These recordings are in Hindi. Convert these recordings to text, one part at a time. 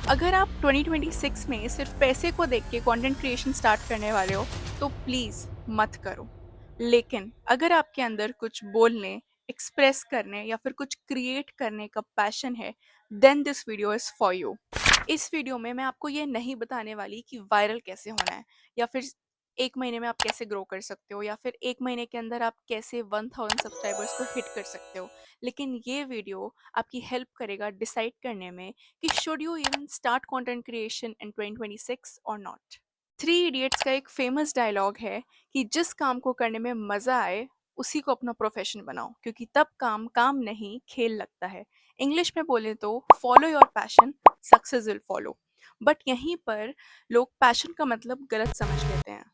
अगर आप 2026 में सिर्फ पैसे को देख के कंटेंट क्रिएशन स्टार्ट करने वाले हो तो प्लीज़ मत करो। लेकिन अगर आपके अंदर कुछ बोलने, एक्सप्रेस करने या फिर कुछ क्रिएट करने का पैशन है, then this video is for you. इस वीडियो में मैं आपको ये नहीं बताने वाली कि वायरल कैसे होना है या फिर 1 महीने में आप कैसे ग्रो कर सकते हो या फिर 1 महीने के अंदर आप कैसे 1000 सब्सक्राइबर्स को हिट कर सकते हो। लेकिन ये वीडियो आपकी हेल्प करेगा डिसाइड करने में कि should you even start content creation इन 2026 और नॉट। थ्री इडियट्स का एक फेमस डायलॉग है कि जिस काम को करने में मज़ा आए उसी को अपना प्रोफेशन बनाओ, क्योंकि तब काम काम नहीं खेल लगता है। इंग्लिश में बोले तो follow your passion, success will follow. But यहीं पर लोग पैशन का मतलब गलत समझ लेते हैं।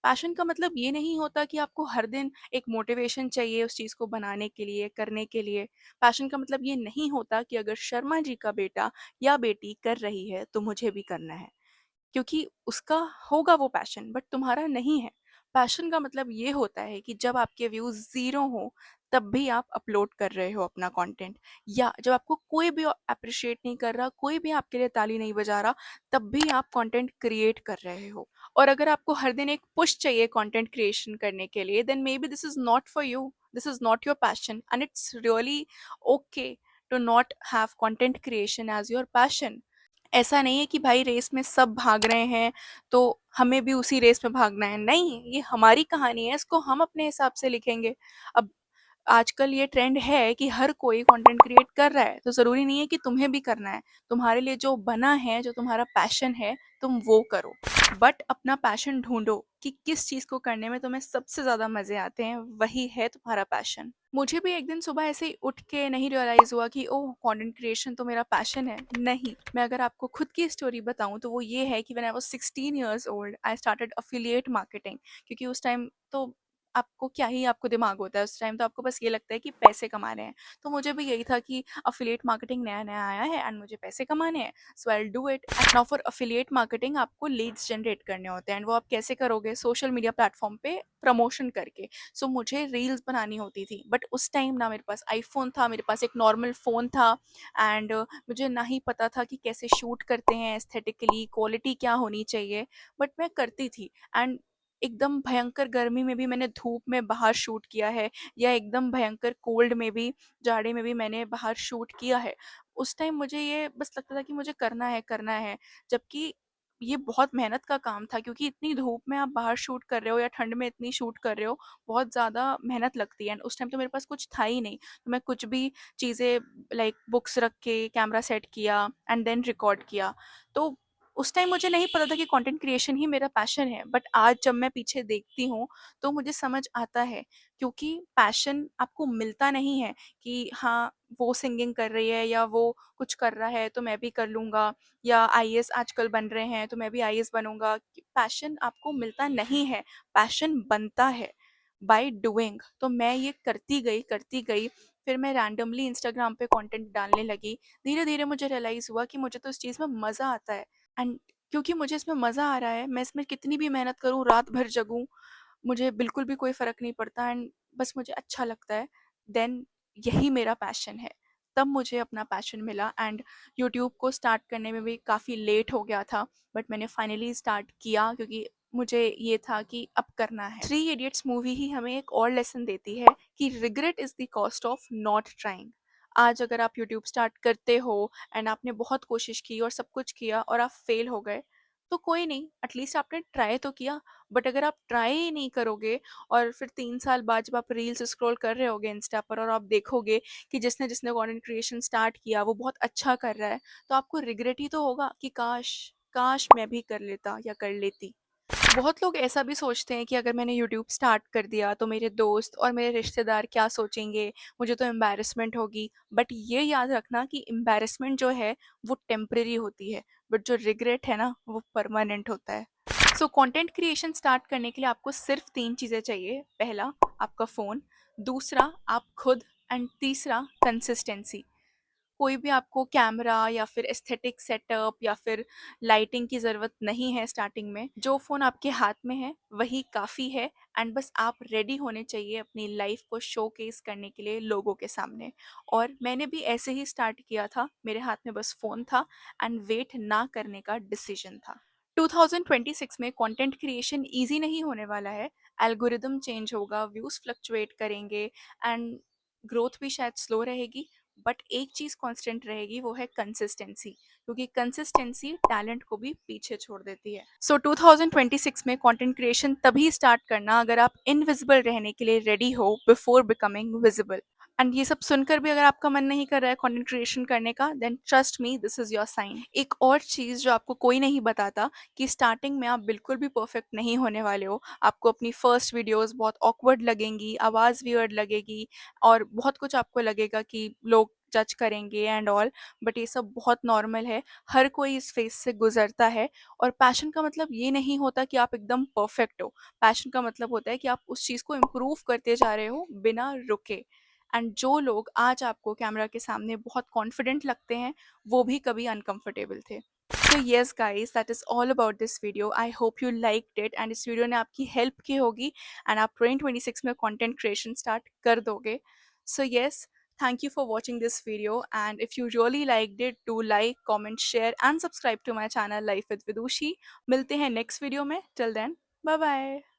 पैशन का मतलब ये नहीं होता कि आपको हर दिन एक मोटिवेशन चाहिए उस चीज़ को बनाने के लिए, करने के लिए। पैशन का मतलब ये नहीं होता कि अगर शर्मा जी का बेटा या बेटी कर रही है तो मुझे भी करना है, क्योंकि उसका होगा वो पैशन बट तुम्हारा नहीं है। पैशन का मतलब ये होता है कि जब आपके व्यूज़ ज़ीरो हो तब भी आप अपलोड कर रहे हो अपना कंटेंट, या जब आपको कोई भी अप्रिशिएट नहीं कर रहा, कोई भी आपके लिए ताली नहीं बजा रहा, तब भी आप कंटेंट क्रिएट कर रहे हो। और अगर आपको हर दिन एक पुश चाहिए कंटेंट क्रिएशन करने के लिए, then maybe this is not for you, this is not your passion and it's really okay to not have content creation as your passion. ऐसा नहीं है कि भाई रेस में सब भाग रहे हैं तो हमें भी उसी रेस में भागना है। नहीं, ये हमारी कहानी है, इसको हम अपने हिसाब से लिखेंगे। अब आजकल ये ट्रेंड है कि हर कोई कंटेंट क्रिएट कर रहा है, तो ज़रूरी नहीं है कि तुम्हें भी करना है। तुम्हारे लिए जो बना है, जो तुम्हारा पैशन है, तुम वो करो। बट अपना पैशन ढूँढो कि किस चीज़ को करने में तुम्हें सबसे ज़्यादा मज़े आते हैं, वही है तुम्हारा पैशन। मुझे भी एक दिन सुबह ऐसे ही उठ के नहीं रियलाइज़ हुआ कि ओह! कंटेंट क्रिएशन तो मेरा पैशन है। नहीं, मैं अगर आपको खुद की स्टोरी बताऊँ तो वो ये है कि when I was 16 years old I started affiliate marketing. क्योंकि उस टाइम तो आपको क्या ही आपको दिमाग होता है, उस टाइम तो आपको बस ये लगता है कि पैसे कमा रहे हैं। तो मुझे भी यही था कि एफिलिएट मार्केटिंग नया-नया आया है एंड मुझे पैसे कमाने हैं, so I will do it. And now for affiliate marketing आपको लीड्स जनरेट करने होते हैं एंड वो आप कैसे करोगे? सोशल मीडिया प्लेटफ़ॉर्म पे प्रमोशन करके। सो मुझे रील्स बनानी होती थी, बट उस टाइम ना मेरे पास आईफ़ोन था, मेरे पास एक नॉर्मल फ़ोन था एंड मुझे ना ही पता था कि कैसे शूट करते हैं एस्थेटिकली, क्वालिटी क्या होनी चाहिए, बट मैं करती थी। एंड एकदम भयंकर गर्मी में भी मैंने धूप में बाहर शूट किया है, या एकदम भयंकर कोल्ड में भी, जाड़े में भी मैंने बाहर शूट किया है। उस टाइम मुझे ये बस लगता था कि मुझे करना है, जबकि ये बहुत मेहनत का काम था, क्योंकि इतनी धूप में आप बाहर शूट कर रहे हो या ठंड में इतनी शूट कर रहे हो, बहुत ज़्यादा मेहनत लगती है। एंड उस टाइम तो मेरे पास कुछ था ही नहीं, तो मैं कुछ भी चीज़ें लाइक बुक्स रख के कैमरा सेट किया एंड देन रिकॉर्ड किया। तो उस टाइम मुझे नहीं पता था कि कंटेंट क्रिएशन ही मेरा पैशन है, बट आज जब मैं पीछे देखती हूँ तो मुझे समझ आता है, क्योंकि पैशन आपको मिलता नहीं है कि हाँ, वो सिंगिंग कर रही है या वो कुछ कर रहा है तो मैं भी कर लूँगा, या आईएएस आजकल बन रहे हैं तो मैं भी आईएएस बनूँगा। पैशन आपको मिलता नहीं है, पैशन बनता है बाय डूइंग। तो मैं ये करती गई, फिर मैं रैंडमली इंस्टाग्राम पे कंटेंट डालने लगी। धीरे-धीरे मुझे रियलाइज़ हुआ कि मुझे तो इस चीज़ में मज़ा आता है एंड क्योंकि मुझे इसमें मज़ा आ रहा है, मैं इसमें कितनी भी मेहनत करूँ, रात भर जगूँ, मुझे बिल्कुल भी कोई फ़र्क नहीं पड़ता एंड बस मुझे अच्छा लगता है, देन यही मेरा पैशन है। तब मुझे अपना पैशन मिला एंड यूट्यूब को स्टार्ट करने में भी काफ़ी लेट हो गया था, बट मैंने फाइनली स्टार्ट किया क्योंकि मुझे ये था कि अब करना है। थ्री इडियट्स मूवी ही हमें एक और लेसन देती है कि regret is the cost of not trying. आज अगर आप यूट्यूब स्टार्ट करते हो एंड आपने बहुत कोशिश की और सब कुछ किया और आप फेल हो गए, तो कोई नहीं, एटलीस्ट आपने ट्राई तो किया। बट अगर आप ट्राई ही नहीं करोगे और फिर 3 साल बाद जब आप रील्स स्क्रॉल कर रहे होगे इंस्टा पर और आप देखोगे कि जिसने जिसने कंटेंट क्रिएशन स्टार्ट किया वो बहुत अच्छा कर रहा है, तो आपको रिग्रेट ही तो होगा कि काश काश मैं भी कर लेता या कर लेती। बहुत लोग ऐसा भी सोचते हैं कि अगर मैंने यूट्यूब स्टार्ट कर दिया तो मेरे दोस्त और मेरे रिश्तेदार क्या सोचेंगे, मुझे तो एम्बैरेसमेंट होगी। बट ये याद रखना कि एम्बैरेसमेंट जो है वो टेम्परेरी होती है, बट जो रिग्रेट है ना वो परमानेंट होता है। सो कंटेंट क्रिएशन स्टार्ट करने के लिए आपको सिर्फ 3 चीज़ें चाहिए। पहला, आपका फ़ोन। दूसरा, आप खुद। एंड तीसरा, कंसिस्टेंसी। कोई भी आपको कैमरा या फिर एस्थेटिक सेटअप या फिर लाइटिंग की ज़रूरत नहीं है स्टार्टिंग में। जो फ़ोन आपके हाथ में है वही काफ़ी है एंड बस आप रेडी होने चाहिए अपनी लाइफ़ को शोकेस करने के लिए लोगों के सामने। और मैंने भी ऐसे ही स्टार्ट किया था, मेरे हाथ में बस फ़ोन था एंड वेट ना करने का डिसीजन था। 2026 में कंटेंट क्रिएशन ईज़ी नहीं होने वाला है। एल्गोरिदम चेंज होगा, व्यूज़ फ्लक्चुएट करेंगे एंड ग्रोथ भी शायद स्लो रहेगी, बट एक चीज़ कांस्टेंट रहेगी, वो है कंसिस्टेंसी, क्योंकि कंसिस्टेंसी टैलेंट को भी पीछे छोड़ देती है। सो 2026 में कंटेंट क्रिएशन तभी स्टार्ट करना अगर आप इनविजिबल रहने के लिए रेडी हो बिफोर बिकमिंग विजिबल। एंड ये सब सुनकर भी अगर आपका मन नहीं कर रहा है कंटेंट क्रिएशन करने का, then trust me, this is your sign. एक और चीज़ जो आपको कोई नहीं बताता, कि स्टार्टिंग में आप बिल्कुल भी परफेक्ट नहीं होने वाले हो। आपको अपनी फर्स्ट वीडियोस बहुत ऑकवर्ड लगेंगी, आवाज़ वियर्ड लगेगी और बहुत कुछ आपको लगेगा कि लोग जज करेंगे एंड ऑल, बट ये सब बहुत नॉर्मल है। हर कोई इस फेज़ से गुज़रता है। और पैशन का मतलब ये नहीं होता कि आप एकदम परफेक्ट हो। पैशन का मतलब होता है कि आप उस चीज़ को इम्प्रूव करते जा रहे हो बिना रुके। एंड जो लोग आज आपको कैमरा के सामने बहुत कॉन्फिडेंट लगते हैं, वो भी कभी अनकंफर्टेबल थे। So yes guys, that is all about this video. I hope you liked it and इस वीडियो ने आपकी हेल्प की होगी एंड आप 2026 में कंटेंट क्रिएशन स्टार्ट कर दोगे। So yes, thank you for watching this video, and if you really liked it, do like, comment, share and subscribe to my channel Life with Vidushi. मिलते हैं next video में, till then bye bye।